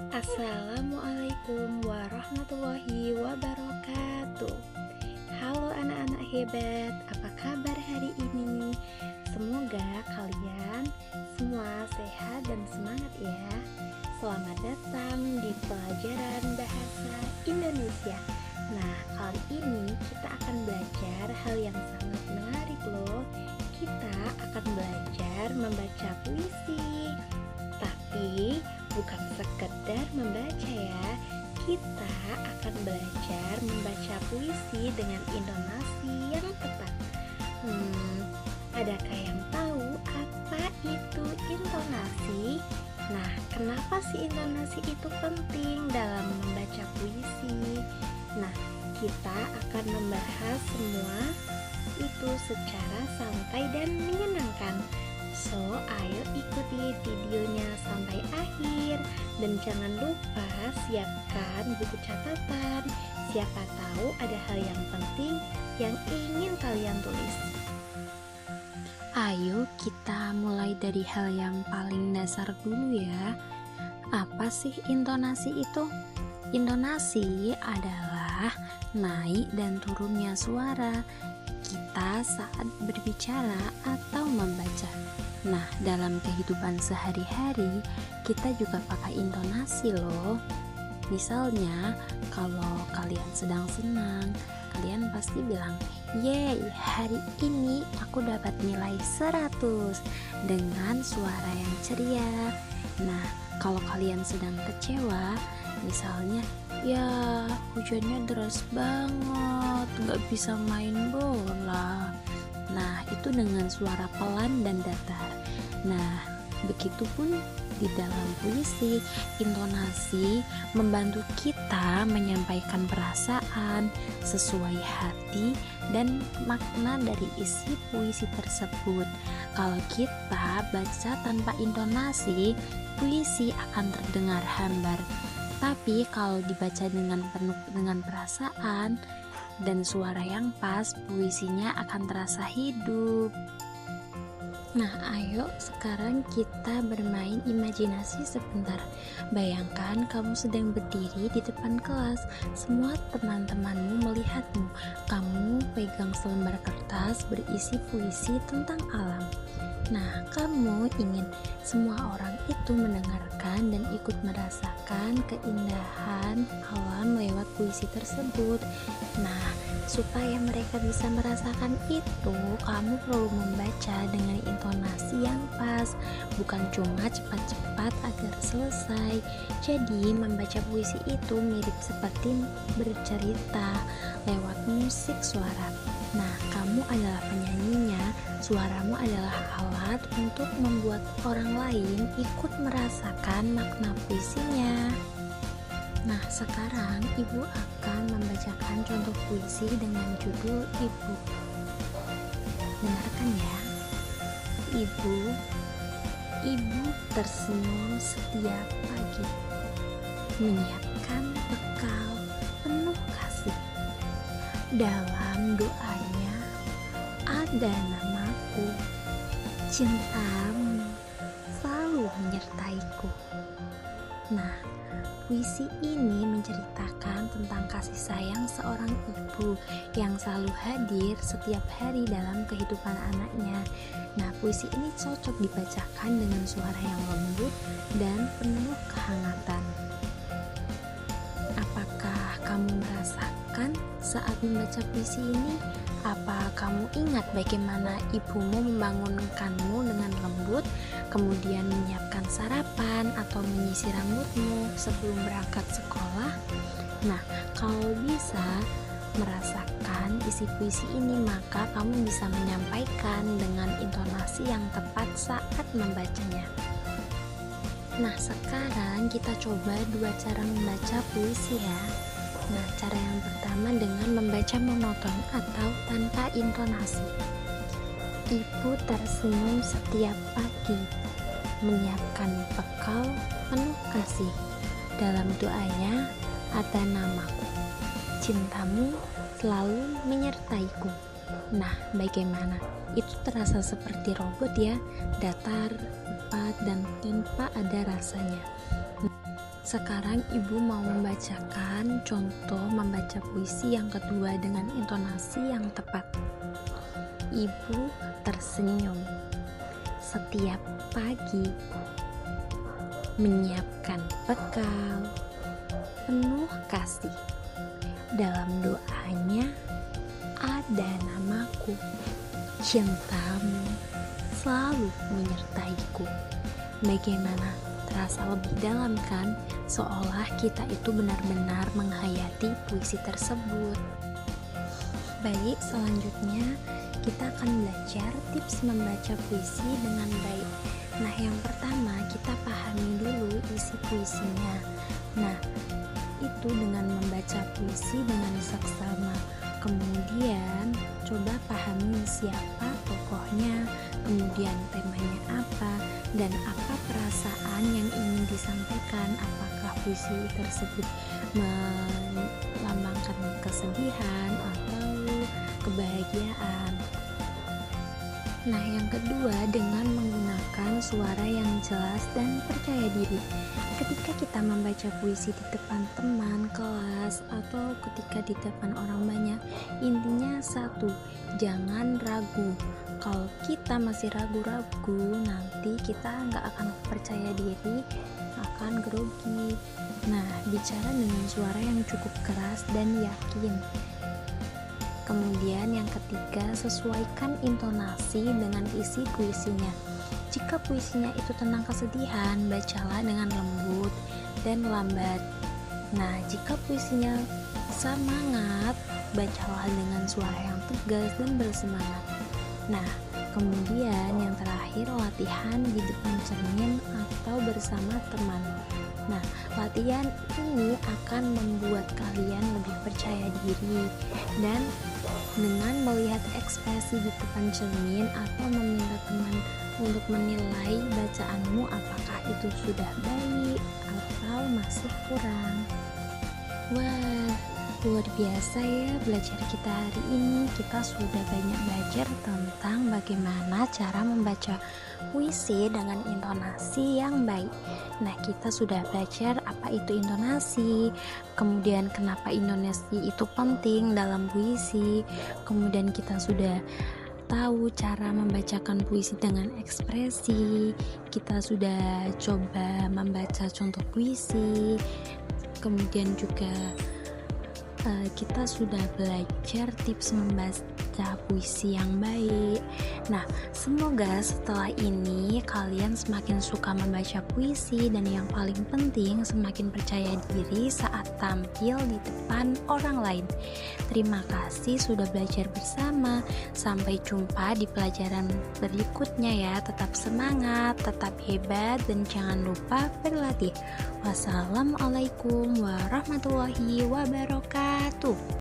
Assalamualaikum warahmatullahi wabarakatuh. Halo anak-anak hebat, apa kabar hari ini? Semoga kalian semua sehat dan semangat ya. Selamat datang di pelajaran bahasa Indonesia. Nah, kali ini kita akan belajar hal yang sangat menarik loh. Kita akan belajar membaca puisi. Tapi bukan sekedar membaca ya, kita akan belajar membaca puisi dengan intonasi yang tepat. Adakah yang tahu apa itu intonasi? Nah, kenapa sih intonasi itu penting dalam membaca puisi? Nah, kita akan membahas semua itu secara santai dan menyenangkan. So, ayo ikuti videonya sampai akhir. Dan jangan lupa siapkan buku catatan. Siapa tahu ada hal yang penting yang ingin kalian tulis. Ayo kita mulai dari hal yang paling dasar dulu ya. Apa sih intonasi itu? Intonasi adalah naik dan turunnya suara kita saat berbicara atau membaca. Nah, dalam kehidupan sehari-hari kita juga pakai intonasi loh. Misalnya, kalau kalian sedang senang, kalian pasti bilang, "Yeay, hari ini aku dapat nilai 100" dengan suara yang ceria. Nah, kalau kalian sedang kecewa, misalnya, "Ya, hujannya deras banget, gak bisa main bola." Nah, itu dengan suara pelan dan datar. Nah, begitupun di dalam puisi, intonasi membantu kita menyampaikan perasaan sesuai hati dan makna dari isi puisi tersebut. Kalau kita baca tanpa intonasi, puisi akan terdengar hambar. Tapi kalau dibaca dengan penuh dengan perasaan dan suara yang pas, puisinya akan terasa hidup. Nah, ayo sekarang kita bermain imajinasi sebentar. Bayangkan kamu sedang berdiri di depan kelas. Semua teman-temanmu melihatmu. Kamu pegang selembar kertas berisi puisi tentang alam. Nah, kamu ingin semua orang itu mendengarkan dan ikut merasakan keindahan alam lewat puisi tersebut. Nah, supaya mereka bisa merasakan itu, kamu perlu membaca dengan intonasi yang pas, bukan cuma cepat-cepat agar selesai. Jadi, membaca puisi itu mirip seperti bercerita lewat musik suara. Nah, kamu adalah penyanyinya, suaramu adalah alat untuk membuat orang lain ikut merasakan makna puisinya. Nah, sekarang Ibu akan membacakan contoh puisi dengan judul Ibu. Dengarkan ya. Ibu tersenyum setiap pagi, menyiapkan bekal penuh kasih. Dalam doanya ada namaku, cintamu selalu menyertaiku. Nah, puisi ini menceritakan tentang kasih sayang seorang ibu yang selalu hadir setiap hari dalam kehidupan anaknya. Nah, puisi ini cocok dibacakan dengan suara yang lembut dan penuh kehangatan. Apakah kamu merasakan saat membaca puisi ini? Apa kamu ingat bagaimana ibumu membangunkanmu dengan lembut, kemudian menyiapkan sarapan atau menyisir rambutmu sebelum berangkat sekolah? Nah, kalau bisa merasakan isi puisi ini, maka kamu bisa menyampaikan dengan intonasi yang tepat saat membacanya. Nah, sekarang kita coba dua cara membaca puisi ya. Nah, cara yang pertama dengan membaca monoton atau tanpa intonasi. Ibu tersenyum setiap pagi, menyiapkan bekal penuh kasih. Dalam doanya ada namaku, cintamu selalu menyertaiku. Nah, bagaimana? Itu terasa seperti robot ya, datar, cepat, dan tanpa ada rasanya. Sekarang ibu mau membacakan contoh membaca puisi yang kedua dengan intonasi yang tepat. Ibu tersenyum setiap pagi, menyiapkan bekal penuh kasih. Dalam doanya ada namaku, cintamu selalu menyertaiku. Bagaimana? Terasa lebih dalam kan? Seolah kita itu benar-benar menghayati puisi tersebut. Baik, selanjutnya kita akan belajar tips membaca puisi dengan baik. Nah, yang pertama kita pahami dulu isi puisinya. Nah, itu dengan membaca puisi dengan saksama. Kemudian coba pahami siapa tokohnya, kemudian temanya apa, dan apa perasaan yang ingin disampaikan. Apakah puisi tersebut melambangkan kesedihan atau kebahagiaan. Nah, yang kedua, dengan menggunakan suara yang jelas dan percaya diri. Ketika kita membaca puisi di depan teman, kelas, atau ketika di depan orang banyak, intinya satu, jangan ragu. Kalau kita masih ragu-ragu, nanti kita nggak akan percaya diri, akan grogi. Nah, bicara dengan suara yang cukup keras dan yakin. Kemudian yang ketiga, sesuaikan intonasi dengan isi puisinya. Jika puisinya itu tentang kesedihan, bacalah dengan lembut dan lambat. Nah, jika puisinya semangat, bacalah dengan suara yang tegas dan bersemangat. Nah, kemudian yang terakhir, latihan di depan cermin atau bersama teman. Nah, latihan ini akan membuat kalian lebih percaya diri, dan dengan melihat ekspresi di depan cermin atau meminta teman untuk menilai bacaanmu apakah itu sudah baik atau masih kurang. Wah, luar biasa ya belajar kita hari ini. Kita sudah banyak belajar tentang bagaimana cara membaca puisi dengan intonasi yang baik. Nah, kita sudah belajar apa itu intonasi, kemudian kenapa intonasi itu penting dalam puisi, kemudian kita sudah tahu cara membacakan puisi dengan ekspresi, kita sudah coba membaca contoh puisi, kemudian juga kita sudah belajar tips membaca puisi yang baik. Nah, semoga setelah ini kalian semakin suka membaca puisi, dan yang paling penting semakin percaya diri saat tampil di depan orang lain. Terima kasih sudah belajar bersama. Sampai jumpa di pelajaran berikutnya ya. Tetap semangat, tetap hebat, dan jangan lupa berlatih. Wassalamualaikum warahmatullahi wabarakatuh.